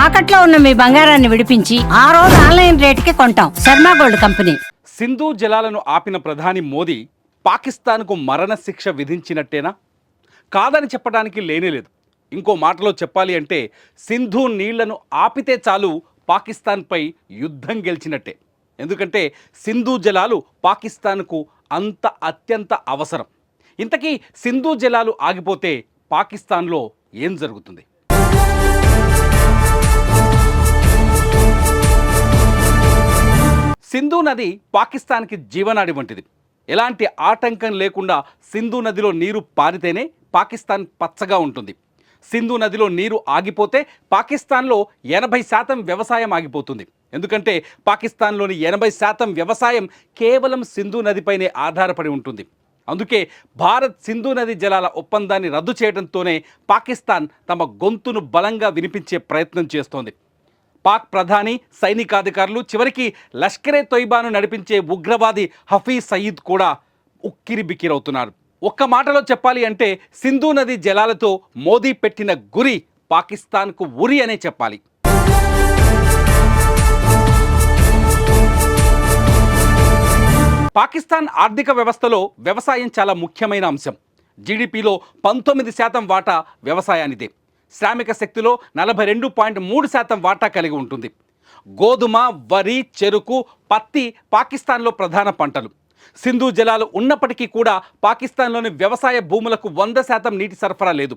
తాకట్లో ఉన్న మీ బంగారాన్ని విడిపించి ఆ రోజు ఆన్లైన్ రేటుకి కొంటాం. Sharma gold company. సింధు జలాలను ఆపిన ప్రధాని మోదీ పాకిస్తాన్కు మరణ శిక్ష విధించినట్టేనా? కాదని చెప్పడానికి లేనేలేదు. ఇంకో మాటలో చెప్పాలి అంటే సింధు నీళ్లను ఆపితే చాలు పాకిస్తాన్పై యుద్ధం గెలిచినట్టే. ఎందుకంటే సింధు జలాలు పాకిస్తాన్కు అత్యంత అవసరం. ఇంతకీ సింధు జలాలు ఆగిపోతే పాకిస్తాన్లో ఏం జరుగుతుంది? సింధు నది పాకిస్తాన్కి జీవనాడి వంటిది. ఎలాంటి ఆటంకం లేకుండా సింధు నదిలో నీరు పారితేనే పాకిస్తాన్ పచ్చగా ఉంటుంది. సింధు నదిలో నీరు ఆగిపోతే పాకిస్తాన్లో 80% వ్యవసాయం ఆగిపోతుంది. ఎందుకంటే పాకిస్తాన్లోని 80% వ్యవసాయం కేవలం సింధు నదిపైనే ఆధారపడి ఉంటుంది. అందుకే భారత్ సింధు నది జలాల ఒప్పందాన్ని రద్దు చేయడంతోనే పాకిస్తాన్ తమ గొంతును బలంగా వినిపించే ప్రయత్నం చేస్తోంది. పాక్ ప్రధాని, సైనికాధికారులు, చివరికి లష్కరే తొయ్బాను నడిపించే ఉగ్రవాది హఫీజ్ సయీద్ కూడా ఉక్కిరి బిక్కిరవుతున్నారు. ఒక్క మాటలో చెప్పాలి అంటే సింధు నది జలాలతో మోదీ పెట్టిన గురి పాకిస్తాన్కు ఉరి అనే చెప్పాలి. పాకిస్తాన్ ఆర్థిక వ్యవస్థలో వ్యవసాయం చాలా ముఖ్యమైన అంశం. జీడిపిలో 19% వాటా వ్యవసాయానిదే. శ్రామిక శక్తిలో 42.3% వాటా కలిగి ఉంటుంది. గోధుమ, వరి, చెరుకు, పత్తి పాకిస్తాన్లో ప్రధాన పంటలు. సింధు జలాలు ఉన్నప్పటికీ కూడా పాకిస్తాన్లోని వ్యవసాయ భూములకు 100% నీటి సరఫరా లేదు.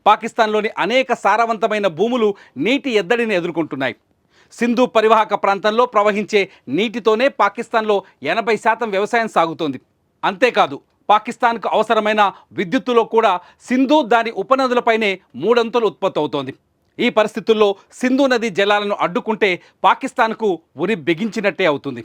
పాకిస్తాన్లోని అనేక సారవంతమైన భూములు నీటి ఎద్దడిని ఎదుర్కొంటున్నాయి. సింధు పరివాహక ప్రాంతంలో ప్రవహించే నీటితోనే పాకిస్తాన్లో 80% వ్యవసాయం సాగుతోంది. అంతేకాదు పాకిస్తాన్కు అవసరమైన విద్యుత్తులో కూడా సింధు దాని ఉపనదులపైనే 3 అంతలు ఉత్పత్తి అవుతోంది. ఈ పరిస్థితుల్లో సింధు నది జలాలను అడ్డుకుంటే పాకిస్తాన్కు ఉరి బిగించినట్టే అవుతుంది.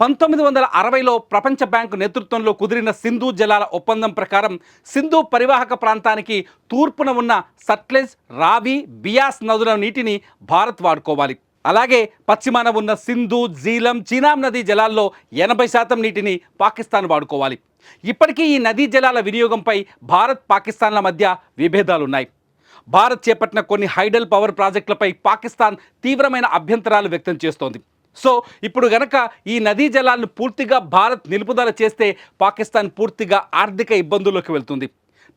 పంతొమ్మిది 1960లో ప్రపంచ బ్యాంకు నేతృత్వంలో కుదిరిన సింధు జలాల ఒప్పందం ప్రకారం సింధు పరివాహక ప్రాంతానికి తూర్పున ఉన్న సట్లెజ్, రావి, బియాస్ నదుల నీటిని భారత్ వాడుకోవాలి. అలాగే పశ్చిమాన ఉన్న సింధు, జీలం, చీనాబ్ నదీ జలాల్లో 80% నీటిని పాకిస్తాన్ వాడుకోవాలి. ఇప్పటికీ ఈ నదీ జలాల వినియోగంపై భారత్, పాకిస్తాన్ల మధ్య విభేదాలున్నాయి. భారత్ చేపట్టిన కొన్ని హైడల్ పవర్ ప్రాజెక్టులపై పాకిస్తాన్ తీవ్రమైన అభ్యంతరాలు వ్యక్తం చేస్తోంది. సో ఇప్పుడు గనక ఈ నదీ జలాలను పూర్తిగా భారత్ నిలుపుదల చేస్తే పాకిస్తాన్ పూర్తిగా ఆర్థిక ఇబ్బందుల్లోకి వెళ్తుంది.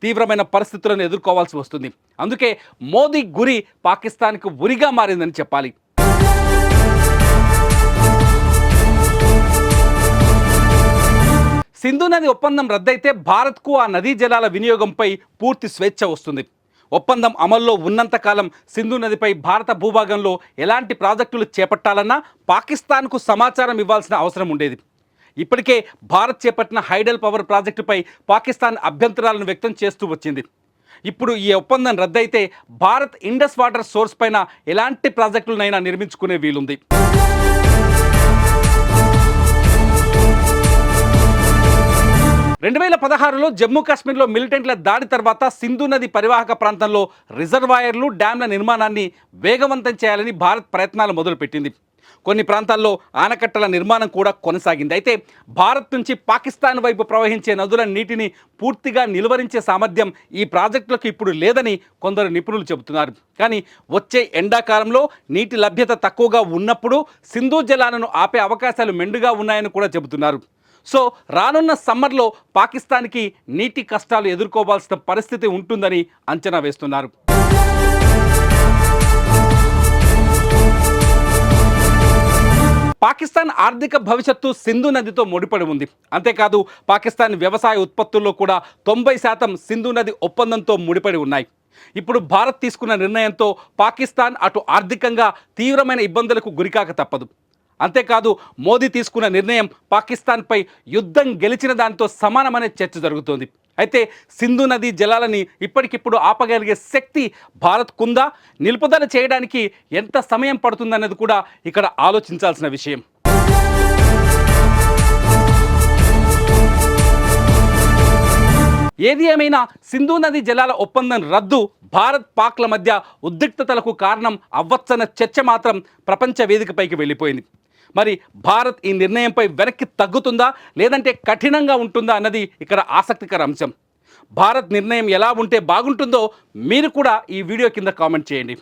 తీవ్రమైన పరిస్థితులను ఎదుర్కోవాల్సి వస్తుంది. అందుకే మోదీ గురి పాకిస్తాన్కు ఉరిగా మారిందని చెప్పాలి. సింధు నది ఒప్పందం రద్దయితే భారత్కు ఆ నదీ జలాల వినియోగంపై పూర్తి స్వేచ్ఛ వస్తుంది. ఒప్పందం అమల్లో ఉన్నంతకాలం సింధు నదిపై భారత భూభాగంలో ఎలాంటి ప్రాజెక్టులు చేపట్టాలన్నా పాకిస్తాన్కు సమాచారం ఇవ్వాల్సిన అవసరం ఉండేది. ఇప్పటికే భారత్ చేపట్టిన హైడల్ పవర్ ప్రాజెక్టుపై పాకిస్తాన్ అభ్యంతరాలను వ్యక్తం చేస్తూ వచ్చింది. ఇప్పుడు ఈ ఒప్పందం రద్దయితే భారత్ ఇండస్ వాటర్ సోర్స్ పైన ఎలాంటి ప్రాజెక్టులనైనా నిర్మించుకునే వీలుంది. 2016లో జమ్మూ కాశ్మీర్లో మిలిటెంట్ల దాడి తర్వాత సింధు నది పరివాహక ప్రాంతంలో రిజర్వాయర్లు, డ్యాంల నిర్మాణాన్ని వేగవంతం చేయాలని భారత్ ప్రయత్నాలు మొదలుపెట్టింది. కొన్ని ప్రాంతాల్లో ఆనకట్టల నిర్మాణం కూడా కొనసాగింది. అయితే భారత్ నుంచి పాకిస్తాన్ వైపు ప్రవహించే నదుల నీటిని పూర్తిగా నిలువరించే సామర్థ్యం ఈ ప్రాజెక్టులకు ఇప్పుడు లేదని కొందరు నిపుణులు చెబుతున్నారు. కానీ వచ్చే ఎండాకాలంలో నీటి లభ్యత తక్కువగా ఉన్నప్పుడు సింధు జలాలను ఆపే అవకాశాలు మెండుగా ఉన్నాయని కూడా చెబుతున్నారు. సో రానున్న సమ్మర్లో పాకిస్తాన్కి నీటి కష్టాలు ఎదుర్కోవాల్సిన పరిస్థితి ఉంటుందని అంచనా వేస్తున్నారు. పాకిస్తాన్ ఆర్థిక భవిష్యత్తు సింధు నదితో ముడిపడి ఉంది. అంతేకాదు పాకిస్తాన్ వ్యవసాయ ఉత్పత్తుల్లో కూడా 90% సింధు నది ఒప్పందంతో ముడిపడి ఉన్నాయి. ఇప్పుడు భారత్ తీసుకున్న నిర్ణయంతో పాకిస్తాన్ అటు ఆర్థికంగా తీవ్రమైన ఇబ్బందులకు గురికాక తప్పదు. అంతేకాదు మోదీ తీసుకున్న నిర్ణయం పాకిస్తాన్పై యుద్ధం గెలిచిన దానితో సమానమనే చర్చ జరుగుతోంది. అయితే సింధు నదీ జలాలని ఇప్పటికిప్పుడు ఆపగలిగే శక్తి భారత్కుందా? నిలుపుదల చేయడానికి ఎంత సమయం పడుతుందనేది కూడా ఇక్కడ ఆలోచించాల్సిన విషయం. ఏది ఏమైనా సింధు నది జలాల ఒప్పందం రద్దు భారత్, పాక్ల మధ్య ఉద్రిక్తతలకు కారణం అవ్వచ్చన్న చర్చ మాత్రం ప్రపంచ వేదికపైకి వెళ్ళిపోయింది. మరి భారత్ ఈ నిర్ణయంపై వెనక్కి తగ్గుతుందా లేదంటే కఠినంగా ఉంటుందా అన్నది ఇక్కడ ఆసక్తికర అంశం. భారత్ నిర్ణయం ఎలా ఉంటే బాగుంటుందో మీరు కూడా ఈ వీడియో కింద కామెంట్ చేయండి.